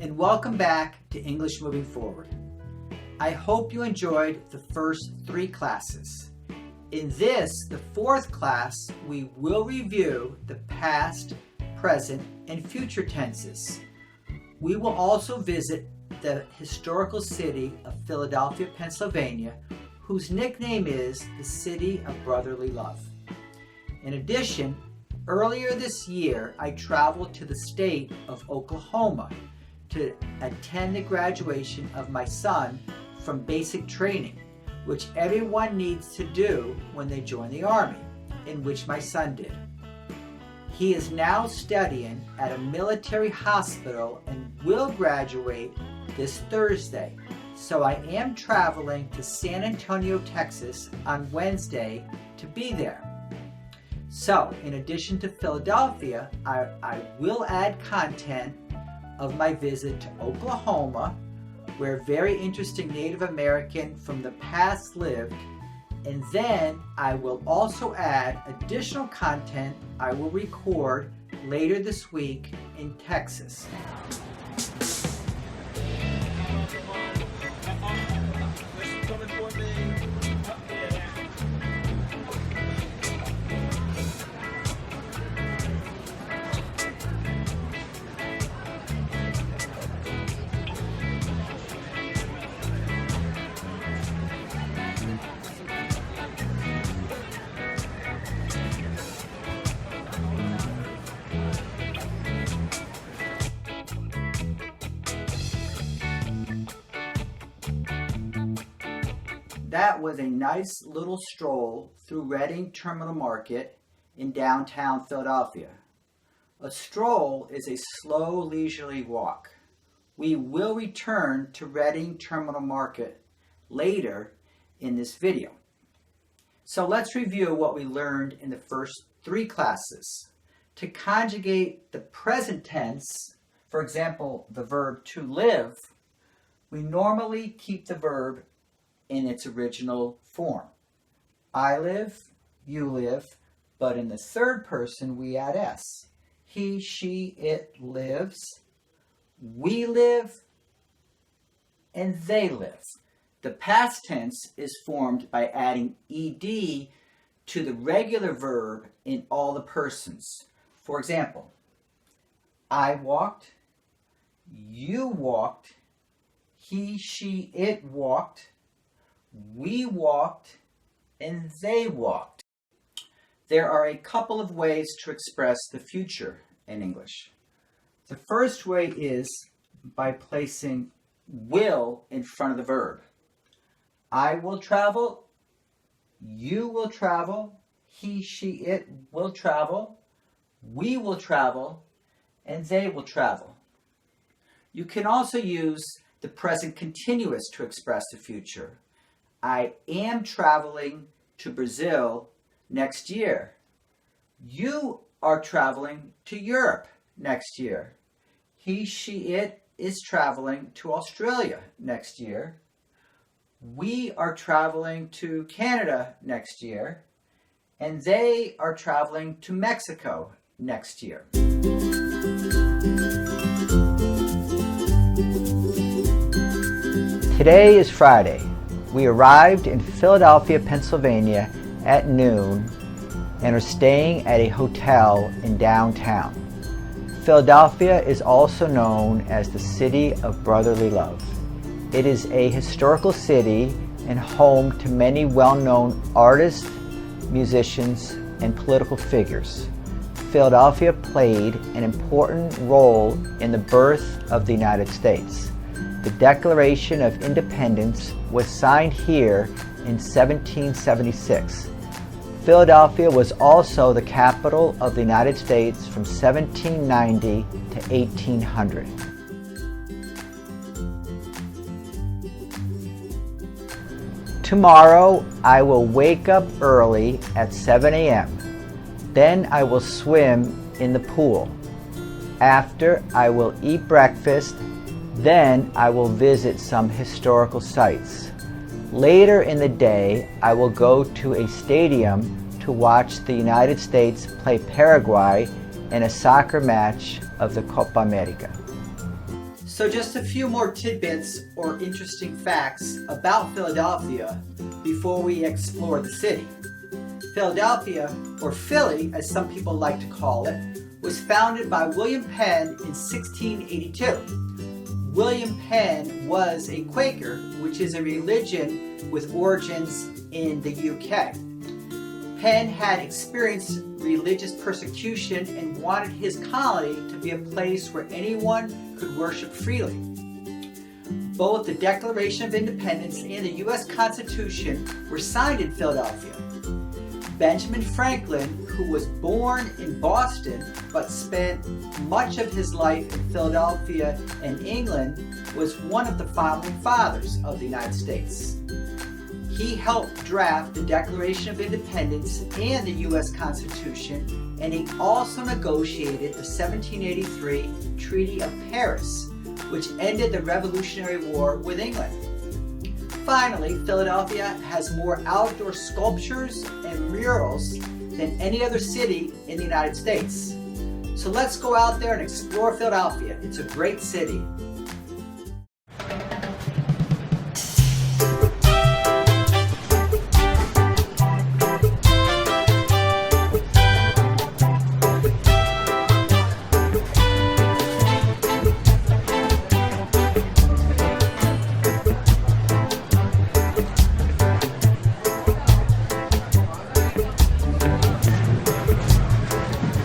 and welcome back to English Moving Forward. I hope you enjoyed the first 3 classes. In this, the 4th class, we will review the past, present, and future tenses. We will also visit the historical city of Philadelphia, Pennsylvania, whose nickname is the City of Brotherly Love. In addition, earlier this year, I traveled to the state of Oklahoma to attend the graduation of my son from basic training, which everyone needs to do when they join the Army, in which my son did. He is now studying at a military hospital and will graduate this Thursday. So I am traveling to San Antonio, Texas on Wednesday to be there. So, in addition to Philadelphia, I will add content of my visit to Oklahoma, where a very interesting Native American from the past lived, and then I will also add additional content I will record later this week in Texas. That was a nice little stroll through Reading Terminal Market in downtown Philadelphia. A stroll is a slow, leisurely walk. We will return to Reading Terminal Market later in this video. So let's review what we learned in the first 3 classes. To conjugate the present tense, for example, the verb to live, we normally keep the verb in its original form. I live, you live, but in the third person we add s. He, she, it lives, we live, and they live. The past tense is formed by adding ed to the regular verb in all the persons. For example, I walked, you walked, he, she, it walked, we walked, and they walked. There are a couple of ways to express the future in English. The first way is by placing will in front of the verb. I will travel, you will travel, he, she, it will travel, we will travel, and they will travel. You can also use the present continuous to express the future. I am traveling to Brazil next year. You are traveling to Europe next year. He, she, it is traveling to Australia next year. We are traveling to Canada next year. And they are traveling to Mexico next year. Today is Friday. We arrived in Philadelphia, Pennsylvania at noon and are staying at a hotel in downtown. Philadelphia is also known as the City of Brotherly Love. It is a historical city and home to many well-known artists, musicians, and political figures. Philadelphia played an important role in the birth of the United States. The Declaration of Independence was signed here in 1776. Philadelphia was also the capital of the United States from 1790 to 1800. Tomorrow I will wake up early at 7 a.m. Then I will swim in the pool. After, I will eat breakfast. Then I will visit some historical sites. Later in the day, I will go to a stadium to watch the United States play Paraguay in a soccer match of the Copa America. So just a few more tidbits or interesting facts about Philadelphia before we explore the city. Philadelphia, or Philly as some people like to call it, was founded by William Penn in 1682. William Penn was a Quaker, which is a religion with origins in the UK. Penn had experienced religious persecution and wanted his colony to be a place where anyone could worship freely. Both the Declaration of Independence and the U.S. Constitution were signed in Philadelphia. Benjamin Franklin, who was born in Boston but spent much of his life in Philadelphia and England, was one of the founding fathers of the United States. He helped draft the Declaration of Independence and the U.S. Constitution, and he also negotiated the 1783 Treaty of Paris, which ended the Revolutionary War with England. Finally, Philadelphia has more outdoor sculptures and murals than any other city in the United States. So let's go out there and explore Philadelphia. It's a great city.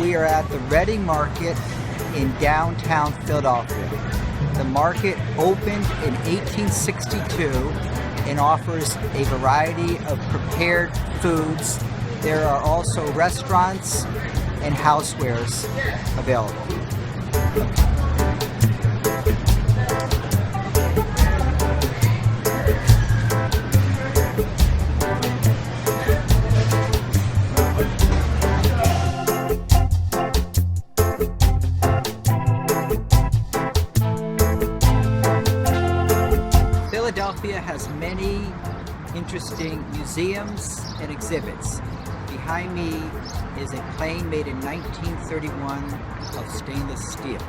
We are at the Reading Market in downtown Philadelphia. The market opened in 1862 and offers a variety of prepared foods. There are also restaurants and housewares available. Philadelphia has many interesting museums and exhibits. Behind me is a plane made in 1931 of stainless steel.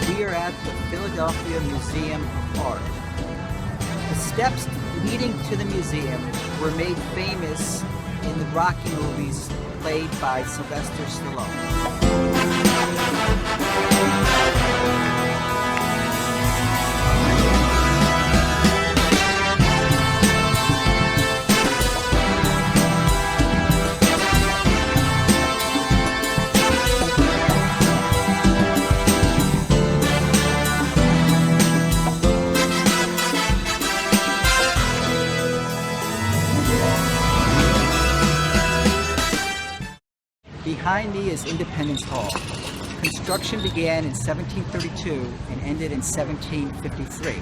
We are at the Philadelphia Museum of Art. The steps leading to the museum were made famous in the Rocky movies played by Sylvester Stallone. Behind me is Independence Hall. Construction began in 1732 and ended in 1753.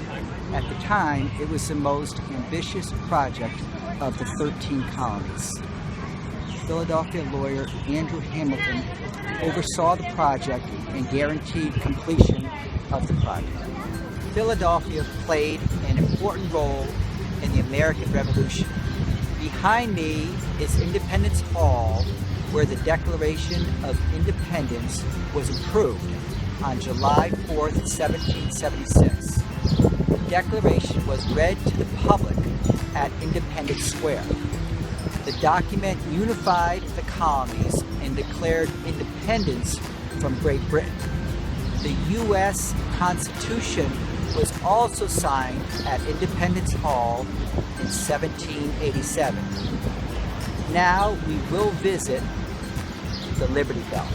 At the time, it was the most ambitious project of the 13 colonies. Philadelphia lawyer Andrew Hamilton oversaw the project and guaranteed completion of the project. Philadelphia played an important role in the American Revolution. Behind me is Independence Hall, where the Declaration of Independence was approved on July 4th, 1776. The Declaration was read to the public at Independence Square. The document unified the colonies and declared independence from Great Britain. The U.S. Constitution was also signed at Independence Hall in 1787. Now we will visit the Liberty Bell.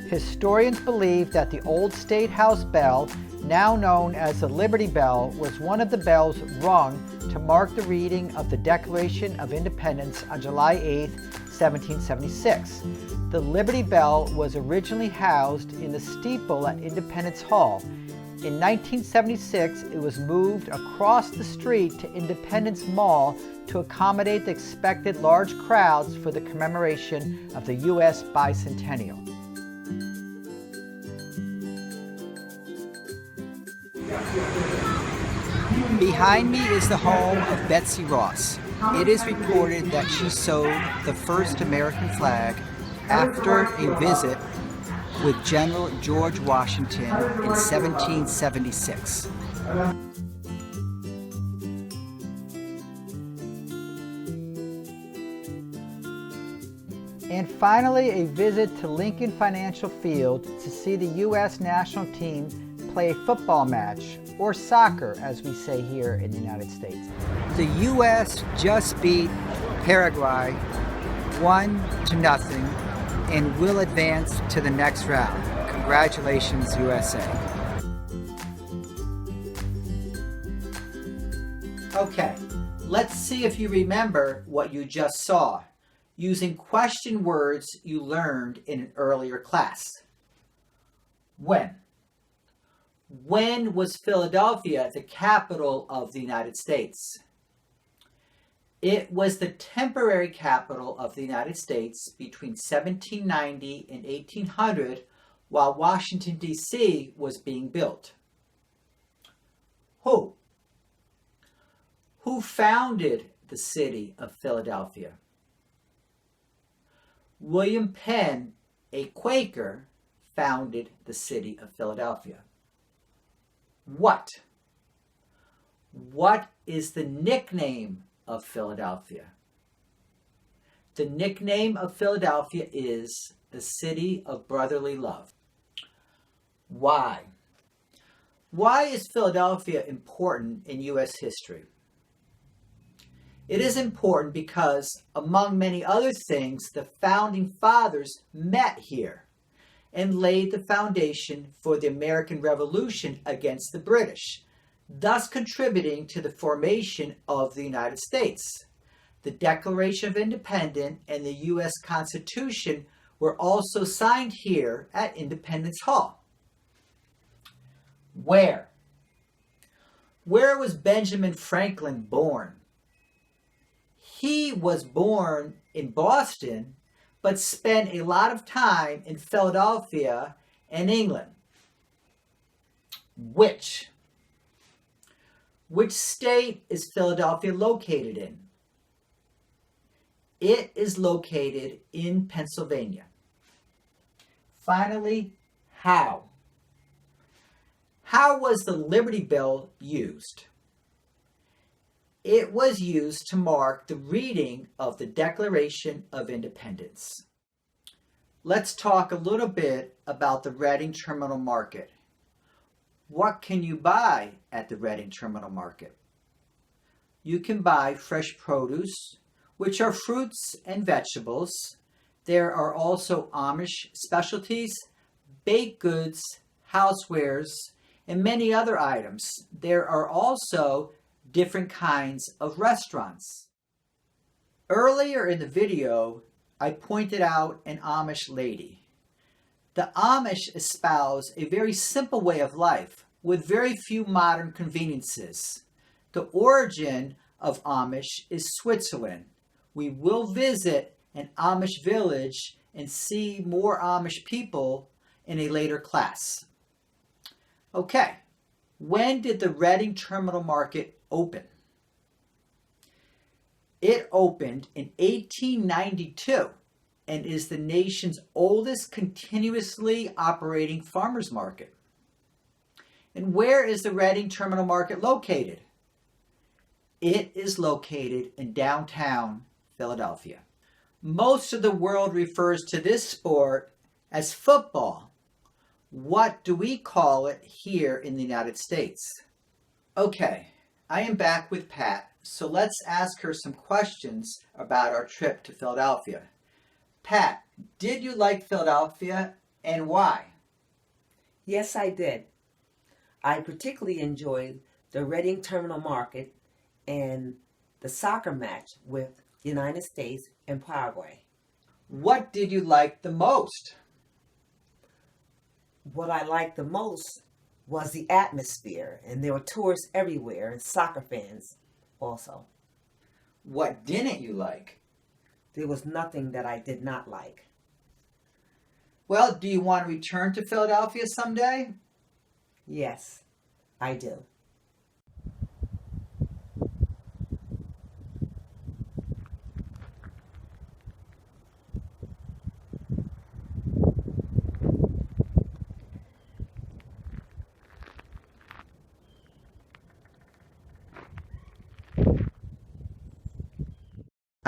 Historians believe that the old State House bell, now known as the Liberty Bell, was one of the bells rung to mark the reading of the Declaration of Independence on July 8, 1776. The Liberty Bell was originally housed in the steeple at Independence Hall. In 1976, it was moved across the street to Independence Mall to accommodate the expected large crowds for the commemoration of the U.S. bicentennial. Behind me is the home of Betsy Ross. It is reported that she sewed the first American flag after a visit with General George Washington in 1776. And finally, a visit to Lincoln Financial Field to see the U.S. national team play a football match, or soccer as we say here in the United States. The U.S. just beat Paraguay 1-0 and will advance to the next round. Congratulations, USA. Okay, let's see if you remember what you just saw using question words you learned in an earlier class. When? When was Philadelphia the capital of the United States? It was the temporary capital of the United States between 1790 and 1800 while Washington, D.C. was being built. Who? Who founded the city of Philadelphia? William Penn, a Quaker, founded the city of Philadelphia. What? What is the nickname of Philadelphia? The nickname of Philadelphia is the city of brotherly love. Why? Why is Philadelphia important in U.S. history? It is important because, among many other things, the founding fathers met here and laid the foundation for the American Revolution against the British, thus contributing to the formation of the United States. The Declaration of Independence and the U.S. Constitution were also signed here at Independence Hall. Where? Where was Benjamin Franklin born? He was born in Boston, but spent a lot of time in Philadelphia and England. Which? Which state is Philadelphia located in? It is located in Pennsylvania. Finally, how? How was the Liberty Bell used? It was used to mark the reading of the Declaration of Independence. Let's talk a little bit about the Reading Terminal Market. What can you buy at the Reading Terminal Market? You can buy fresh produce, which are fruits and vegetables. There are also Amish specialties, baked goods, housewares, and many other items. There are also different kinds of restaurants. Earlier in the video, I pointed out an Amish lady. The Amish espouse a very simple way of life with very few modern conveniences. The origin of Amish is Switzerland. We will visit an Amish village and see more Amish people in a later class. Okay, when did the Reading Terminal Market open? It opened in 1892 and is the nation's oldest continuously operating farmers market. And where is the Reading Terminal Market located? It is located in downtown Philadelphia. Most of the world refers to this sport as football. What do we call it here in the United States? Okay, I am back with Pat, so let's ask her some questions about our trip to Philadelphia. Pat, did you like Philadelphia and why? Yes, I did. I particularly enjoyed the Reading Terminal Market and the soccer match with the United States and Paraguay. What did you like the most? What I liked the most was the atmosphere, and there were tourists everywhere and soccer fans also. What didn't you like? There was nothing that I did not like. Well, do you want to return to Philadelphia someday? Yes, I do.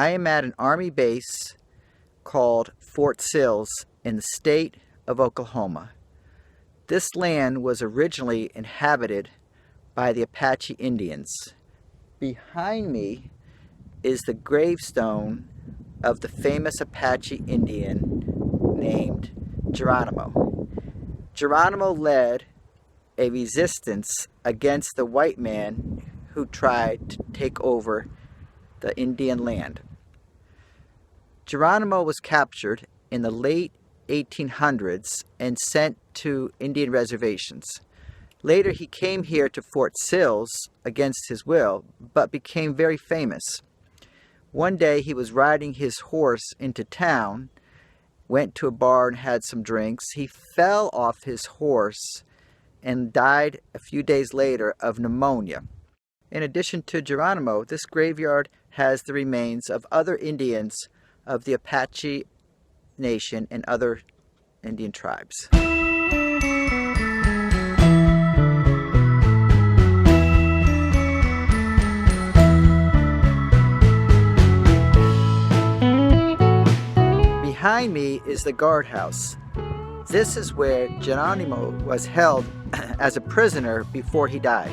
I am at an Army base called Fort Sill in the state of Oklahoma. This land was originally inhabited by the Apache Indians. Behind me is the gravestone of the famous Apache Indian named Geronimo. Geronimo led a resistance against the white man who tried to take over the Indian land. Geronimo was captured in the late 1800s and sent to Indian reservations. Later he came here to Fort Sill against his will, but became very famous. One day he was riding his horse into town, went to a bar and had some drinks. He fell off his horse and died a few days later of pneumonia. In addition to Geronimo, this graveyard has the remains of other Indians of the Apache Nation and other Indian tribes. Behind me is the guardhouse. This is where Geronimo was held as a prisoner before he died.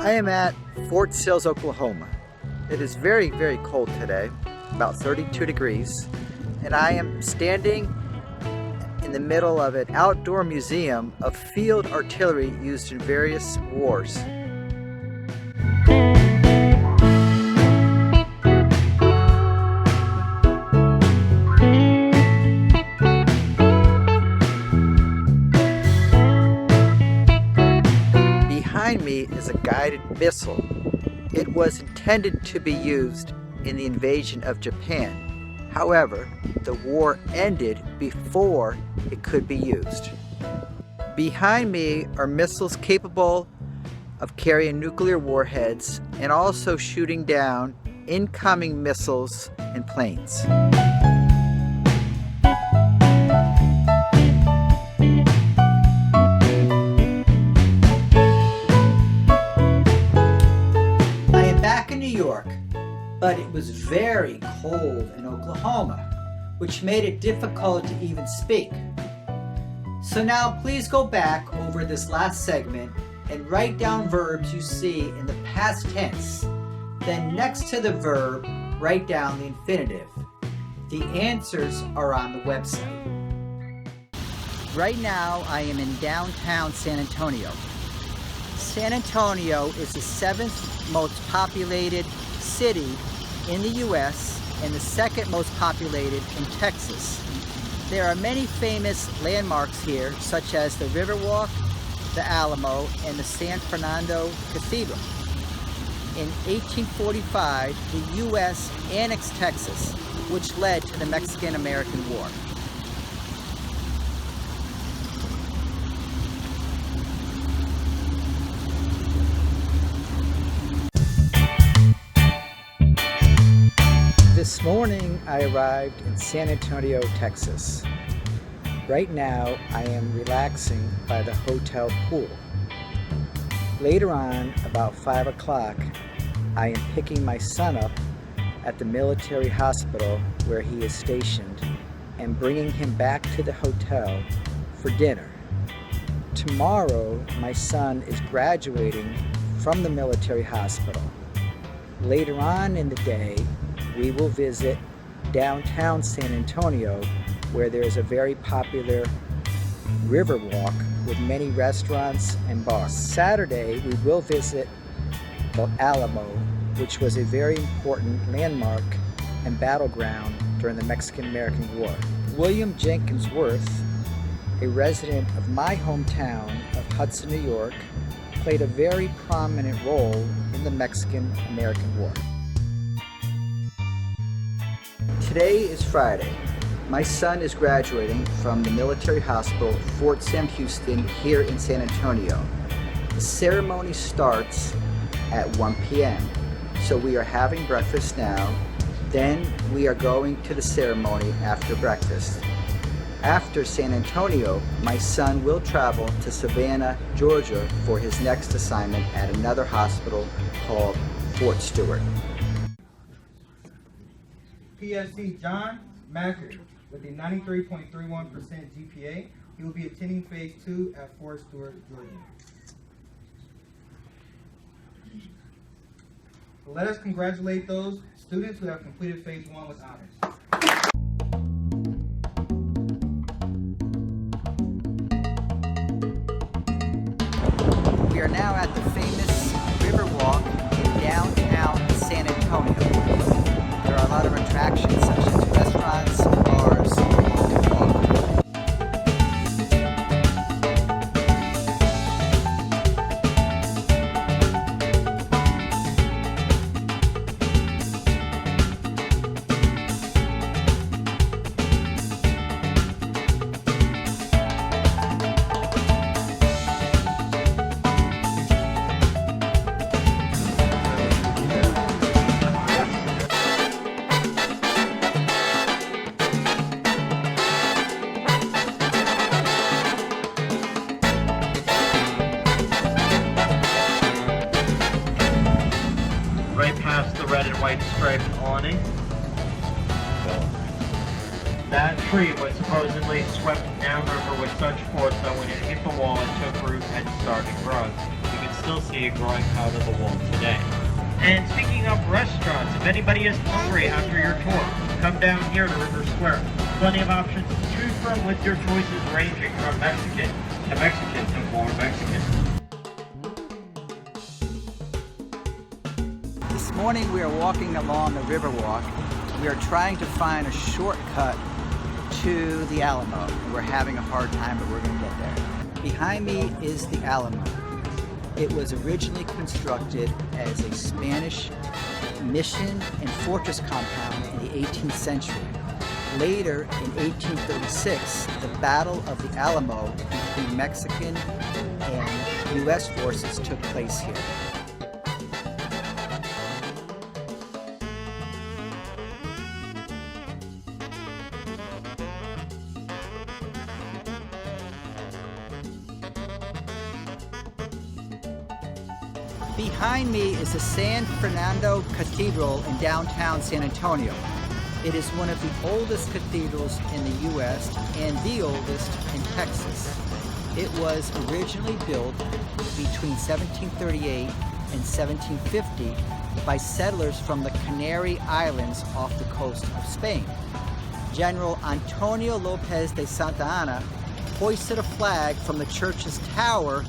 I am at Fort Sill, Oklahoma. It is very, very cold today, about 32 degrees, and I am standing in the middle of an outdoor museum of field artillery used in various wars. Behind me is a guided missile. It was intended to be used in the invasion of Japan. However, the war ended before it could be used. Behind me are missiles capable of carrying nuclear warheads and also shooting down incoming missiles and planes. But it was very cold in Oklahoma, which made it difficult to even speak. So now please go back over this last segment and write down verbs you see in the past tense. Then next to the verb, write down the infinitive. The answers are on the website. Right now I am in downtown San Antonio. San Antonio is the 7th most populated city in the U.S. and the 2nd most populated in Texas. There are many famous landmarks here, such as the Riverwalk, the Alamo, and the San Fernando Cathedral. In 1845, the U.S. annexed Texas, which led to the Mexican-American War. This morning I arrived in San Antonio, Texas. Right now I am relaxing by the hotel pool. Later on, about 5 o'clock, I am picking my son up at the military hospital where he is stationed and bringing him back to the hotel for dinner. Tomorrow my son is graduating from the military hospital. Later on in the day, we will visit downtown San Antonio, where there is a very popular river walk with many restaurants and bars. Saturday, we will visit the Alamo, which was a very important landmark and battleground during the Mexican-American War. William Jenkins Worth, a resident of my hometown of Hudson, New York, played a very prominent role in the Mexican-American War. Today is Friday. My son is graduating from the military hospital, Fort Sam Houston, here in San Antonio. The ceremony starts at 1 p.m. So we are having breakfast now. Then we are going to the ceremony after breakfast. After San Antonio, my son will travel to Savannah, Georgia for his next assignment at another hospital called Fort Stewart. PSC John Macker with a 93.31% GPA. He will be attending Phase 2 at Fort Stewart, Georgia. So let us congratulate those students who have completed Phase 1 with honors. We are now at the famous Riverwalk in downtown San Antonio. There are a lot of attractions such as restaurants, bars, and walk. Right past the red and white striped awning. That tree was supposedly swept downriver with such force that when it hit the wall, it took root and started growing. You can still see it growing out of the wall today. And speaking of restaurants, if anybody is hungry after your tour, come down here to River Square. Plenty of options to choose from with your choices ranging from Mexican to more Mexican. This morning we are walking along the Riverwalk. We are trying to find a shortcut to the Alamo. We're having a hard time, but we're going to get there. Behind me is the Alamo. It was originally constructed as a Spanish mission and fortress compound in the 18th century. Later, in 1836, the Battle of the Alamo between Mexican and U.S. forces took place here. Behind me is the San Fernando Cathedral in downtown San Antonio. It is one of the oldest cathedrals in the U.S. and the oldest in Texas. It was originally built between 1738 and 1750 by settlers from the Canary Islands off the coast of Spain. General Antonio Lopez de Santa Anna hoisted a flag from the church's tower,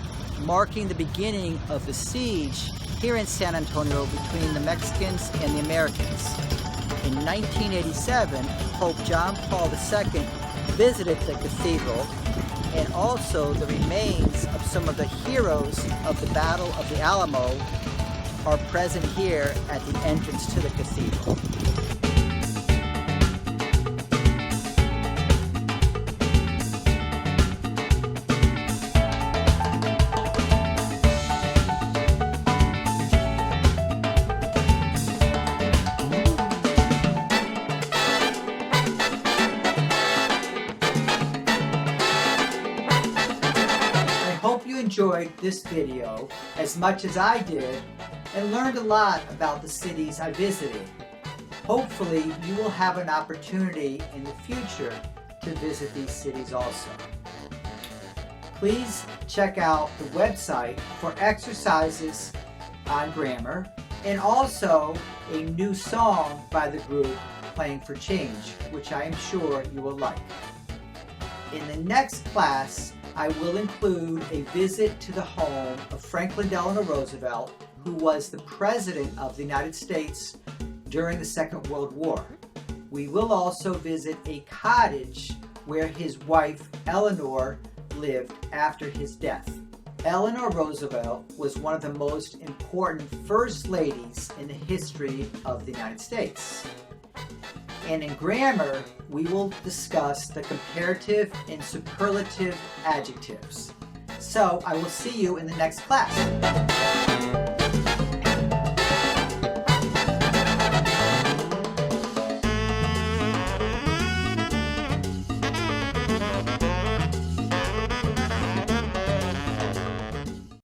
marking the beginning of the siege here in San Antonio between the Mexicans and the Americans. In 1987, Pope John Paul II visited the cathedral, and also the remains of some of the heroes of the Battle of the Alamo are present here at the entrance to the cathedral. Enjoyed this video as much as I did and learned a lot about the cities I visited. Hopefully you will have an opportunity in the future to visit these cities also. Please check out the website for exercises on grammar and also a new song by the group Playing for Change, which I am sure you will like. In the next class, I will include a visit to the home of Franklin Delano Roosevelt, who was the President of the United States during the Second World War. We will also visit a cottage where his wife Eleanor lived after his death. Eleanor Roosevelt was one of the most important first ladies in the history of the United States. And in grammar, we will discuss the comparative and superlative adjectives. So I will see you in the next class.